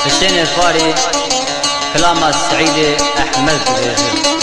حسين الفاري كلام السعيد أحمد بيغير.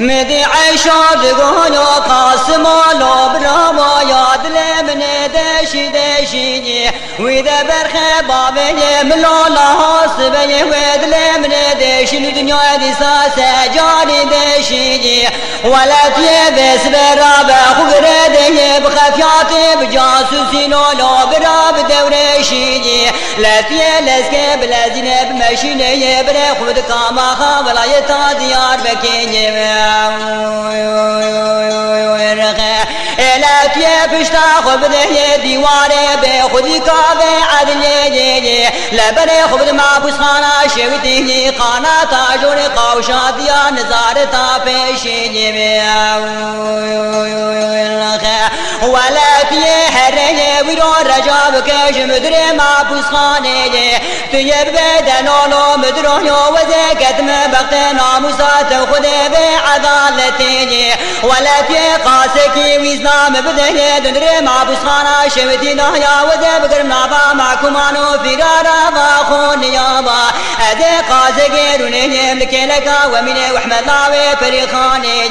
مدي عيشة دقونو قاسمو لو برامو ياد لمن دشي دشيني وإذا برخي بابي ملو الله سبي ويد لمن دشي الدنيا دي ساسة جاني دشيني ولا تيبس برابا خبردي بخفياتي بجاسوسينو لو براب دوريشيني لا تيلسكي بلا زينب مشيني بري خود كاما ولا يتا ديار بكيني لا تيبش تاخذ بده ديوانه بخذي كافي عدلي لا بني خبز ما بسخانا شويتي قانا تاجور قوشات يا نزارتا بيشي ولا تيهرني ويرو رجاب كاش مدري ما بسخاني تيب بدنولو مدرو وزكت من بقتنا مسات خذي بعدالتي ولا تيقاسكي ويزنام بده دندري ما بسخانا شويتي نهيا وزي بقرنا با معكمانو فرارا باخون يابا ادي قاسكي روني يملكي لكا ومني واحمد لاوي فريخاني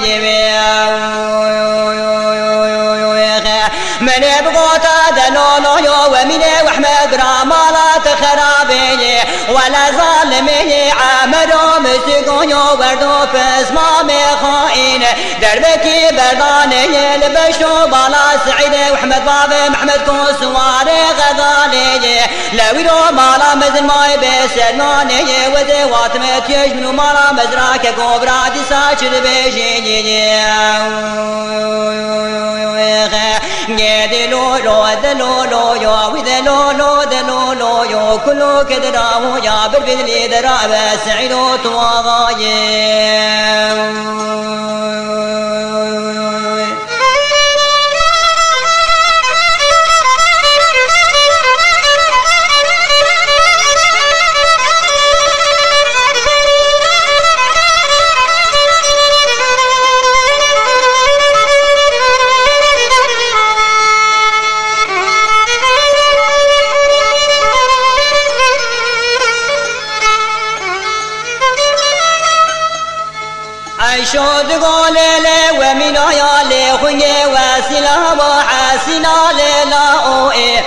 من بغوتا دلولو يو ومني واحمد رامالا تخرابي ولا ظالمي عامرو مسيقو يو وردو فاسمامي خائن دربكي برداني البشو بالا سعيد واحمد بابي محمد كوسواري غزالي لويرو مالا مزن ماي بسلماني وزي واتمت يجمنو مالا مزراك كوبرا دي ساچر بيجيني دلولو دلولو يا ودلولو دلولو يا كلو كدراو يا بالبدلي دراب سعيدو تواضاي عيشود قولي ومن عيالي خني واسلا وحاسنا للاوئي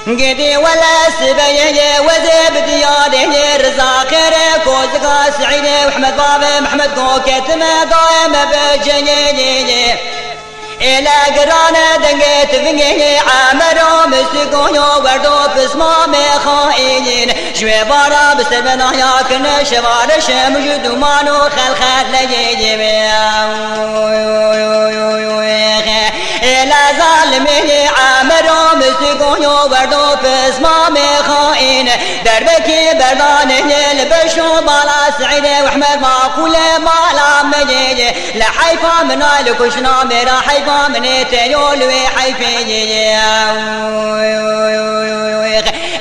قدي ولا سبيه وزيب دياري رزاق خيرك وزقا سعيدي واحمد بابي محمد كوكت ما قايم بجنيني إلى قرانا دنقيت فنقي عامرو مسكونيو وردو بسمامي خائنين شوي بارا بسبنا ياكن شوارش مجد ومانو خل ليجي إلى ظالمي عامرو مسكونيو وردو بسمامي خائن دربكي برداني البشو بالا سعيدي واحمد معقولة مالا مجيجي لحيفا من الكشنا مرا حيفا من تيولوي حيفي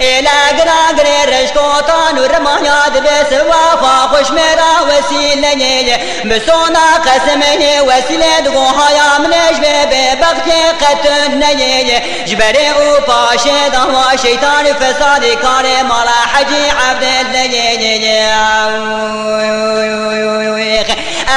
إلى قراقر رشكوطان ورمانيات بسوا فاخوش مرا وسيلة بسونا قسمي وسيلة دقوها من جبه بغتي قتلني جبري وفاشي دهوا شيطان فساد كاري مالا حجي عبد الليل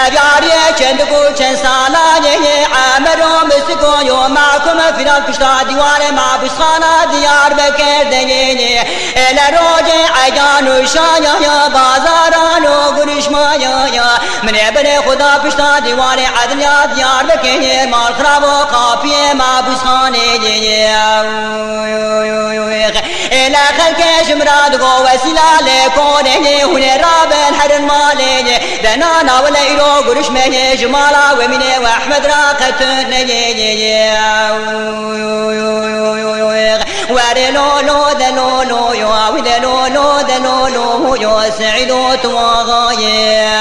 أبياري چندقو چند سالاني عامرو مسكو يو معكم في الفشتا ديوار ما بسخانا ديار بكردني إلى روجي عجان وشايا يا بازاران وقرش مايا يا من ابن خدا بشتا ديوار عدل يا ديار بكردني مال خراب وقافية ما بسخاني إلى خلق شمراد قوة سلالة كوني هنا رابن حر المالي دنانا ولا إلو قرش مني جمالا ومني وأحمد راقتني ورلولو دلولو يو ودلولو دلولو يو سعيدو تواغايا